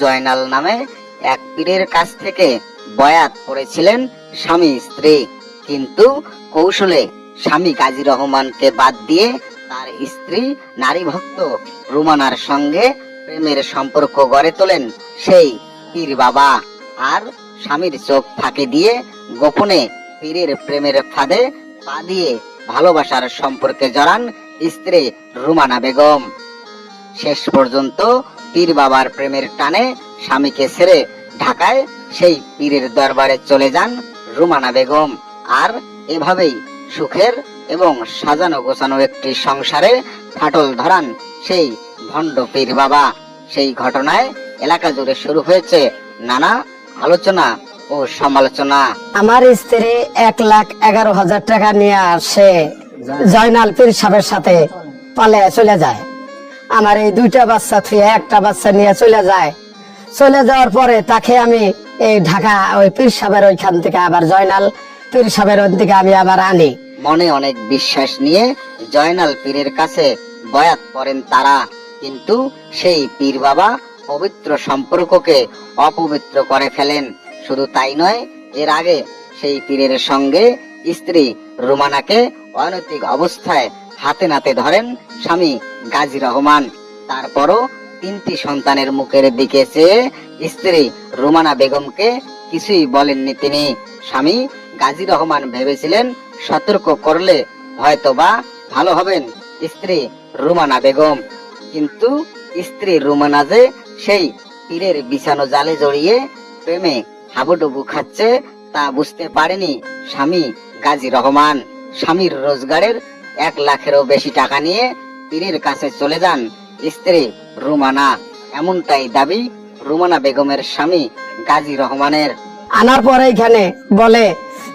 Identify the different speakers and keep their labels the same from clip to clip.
Speaker 1: জয়নাল নামে এক পীরের কাছ থেকে বয়াত করেছিলেন স্বামী স্ত্রী, কিন্তু কৌশলে স্বামী গাজী রহমানকে বাদ দিয়ে তার স্ত্রী নারী ভক্ত রুমানার সঙ্গে প্রেমের সম্পর্ক গড়ে তোলেন সেই পীর বাবা। আর স্বামীর চোখ ফাঁকি দিয়ে গোপনে পীরের প্রেমের ফাঁদে পা দিয়ে ভালোবাসার সম্পর্কে জড়ান স্ত্রী রুমানা বেগম। শেষ পর্যন্ত পীর বাবার প্রেমের টানে স্বামীকে ছেড়ে ঢাকায় সেই পীরের দরবারে চলে যান রুমানা বেগম। আর এভাবেই সুখের এবং সাজানো গোছানো একটি সংসারে ফাটল ধরান সেই ভণ্ড পীর বাবা। সেই ঘটনায় এলাকা জুড়ে শুরু হয়েছে নানা আলোচনা ও সমালোচনা।
Speaker 2: আমার স্ত্রী 1,11,000 টাকা নিয়ে আসে জয়নাল পীর সাহেবের সাথে পালিয়ে চলে যায়। আমার এই 2টা বাচ্চা থুয়ে একটা বাচ্চা নিয়ে চলে যায়। চলে যাওয়ার পরে তাকে আমি এই ঢাকা ওই পীর সাহেবের ওইখান থেকে আবার জয়নাল পীর সাহেবের ওই থেকে আমি আবার আনি।
Speaker 1: মনে অনেক বিশ্বাস নিয়ে জয়নাল পীরের কাছে বয়াত করেন তারা, কিন্তু সেই পীর বাবা পবিত্র সম্পর্ককে অপবিত্র করে ফেলেন। শুধু তাই নয়, এর আগে সেই পীরের সঙ্গে স্ত্রী রুমানাকে অনৈতিক অবস্থায় হাতে নাতে ধরেন স্বামী গাজী রহমান। তারপরও 3টি সন্তানের মুখের দিকে চেয়ে স্ত্রী রুমানা বেগমকে কিছুই বলেননি তিনি। স্বামী গাজী রহমান ভেবেছিলেন সতর্ক করলে হয়তোবা ভালো হবেন স্ত্রী রুমানা বেগম, কিন্তু স্ত্রী রুমানা যে সেই পীরের বিছানো জালে জড়িয়ে প্রেমে হাবুডুবু খাচ্ছে তা বুঝতে পারেনি স্বামী গাজী রহমান। স্বামীর রোজগারের 1 লাখেরও বেশি টাকা নিয়ে পীরের কাছে চলে যান স্ত্রী রুমানা, এমনটাই দাবি রুমানা বেগমের স্বামী গাজী রহমানের।
Speaker 2: আনার পরে এখানে বলে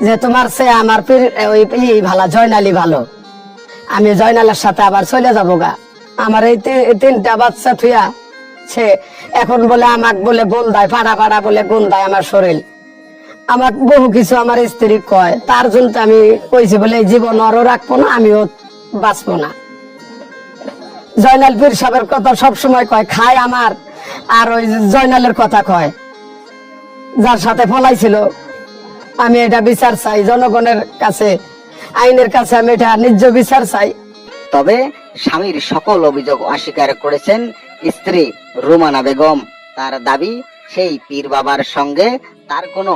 Speaker 2: যে তোমার সে আমার পীর ওই ভালো জয়নালি ভালো, আমি জয়নালের সাথে আবার চলে যাবো গা। আমার এই 3টা বাচ্চা থুয়া সে এখন বলে আমাকে বলে গন্ধায় ফাড়া ফাড়া বলে গন্ধায় আমার শরীর, আমার বহু কিছু আমার স্ত্রী কয়। তার জন্য আমি কইছি বলে জীবন আরো রাখবো না, আমিও বাঁচবো না। জয়নাল পীর সাহেবের কথা সব সময় কয় খায় আমার, আর ওই জয়নালের কথা কয় যার সাথে ফলাইছিল। আমি এটা বিচার চাই জনগণের কাছে, আইনের কাছে আমি এটা ন্যায্য বিচার চাই।
Speaker 1: তবে স্বামীর সকল অভিযোগ অস্বীকার করেছেন স্ত্রী রুমানা বেগম। তার দাবি সেই পীর বাবার সঙ্গে তার কোনো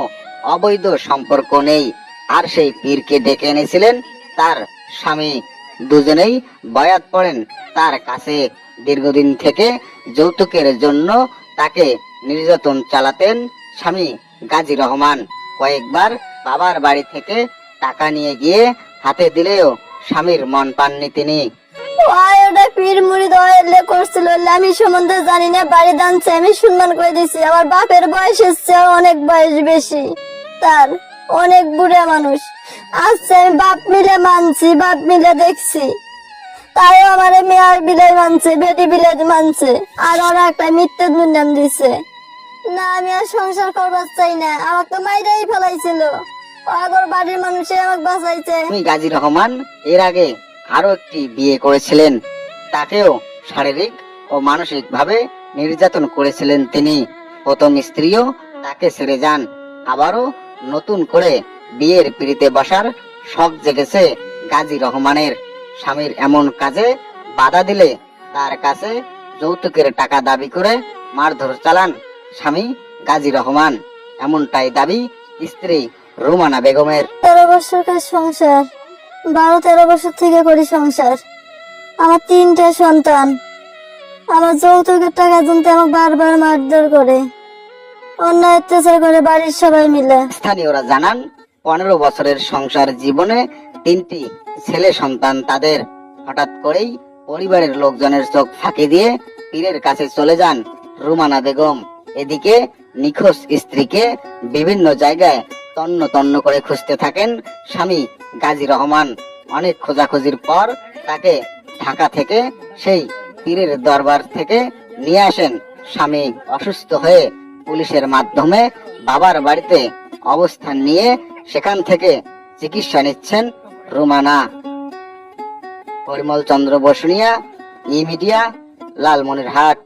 Speaker 1: অবৈধ সম্পর্ক নেই, আর সেই পীরকে ডেকে এনেছিলেন তার স্বামী। দুজনেই বয়াত পড়েন তার কাছে। দীর্ঘদিন থেকে যৌতুকের জন্য তাকে নির্যাতন চালাতেন স্বামী গাজী রহমান। কয়েকবার বাবার বাড়ি থেকে টাকা নিয়ে গিয়ে হাতে দিলেও স্বামীর মন পাননি তিনি।
Speaker 3: ওটা পীর মুরিদ ওয়াইলে করছিল, আমি সম্বন্ধে জানি না। বাড়ি দানছে আমি সম্মান করে দিছি। আমার বাপের বয়স এসছে, অনেক বয়স বেশি তার, অনেক বুড়া মানুষ। আচ্ছা আমি বাপ মিলে মানছি, বাপ মিলে দেখছি, তাই আমার মেয়ার বিলাই মানছে, বেটি বিলাই মানছে, আর ওরা একটা মিথ্যে দুর্নাম দিছে। না আমি আর সংসার করবার চাই না, আমাকে তো মাইরাই ফেলাইছিল, আগর বাড়ির মানুষে আমাকে বাঁচাইছে।
Speaker 1: গাজী রহমান এর আগে আরো একটি বিয়ে করেছিলেন, তাকেও শারীরিক ও মানসিক ভাবে নির্যাতন করেছিলেন তিনি। প্রথম স্ত্রীও তাকে ছেড়ে যান। আবারও নতুন করে বিয়ের পিড়িতে বসার শখ জেগেছে গাজী রহমানের। স্বামীর এমন কাজে বাধা দিলে তার কাছে যৌতুকের টাকা দাবি করে মারধর চালান স্বামী গাজী রহমান, এমনটাই দাবি স্ত্রী রুমানা বেগমের।
Speaker 3: 13 বছরকার সংসার, 12-13 বছর থেকে করি সংসার। আমার 3টে সন্তান, আমার যৌতুকের টাকা জন্য আমাকে বারবার মারধর করে, অন্যায় অত্যাচার করে বাড়ির সবাই মিলে।
Speaker 1: স্থানীয়রা জানান 15 বছরের সংসার জীবনে 3টি ছেলে সন্তান তাদের। হঠাৎ করেই পরিবারের লোকজনের চোখ ফাঁকি দিয়ে পীরের কাছে চলে যান রুমানা বেগম। এদিকে নিখোঁজ স্ত্রীকে বিভিন্ন জায়গায় তন্ন তন্ন করে খুঁজতে থাকেন স্বামী গাজী রহমান। অনেক খোঁজাখুঁজির পর তাকে ঢাকা থেকে সেই পীরের দরবার থেকে নিয়ে আসেন স্বামী। অসুস্থ হয়ে পুলিশের মাধ্যমে বাবার বাড়িতে অবস্থান নিয়ে সেখান থেকে চিকিৎসা নিচ্ছেন রুমানা। পরিমল চন্দ্র বসুনিয়া, ই মিডিয়া, লালমনিরহাট।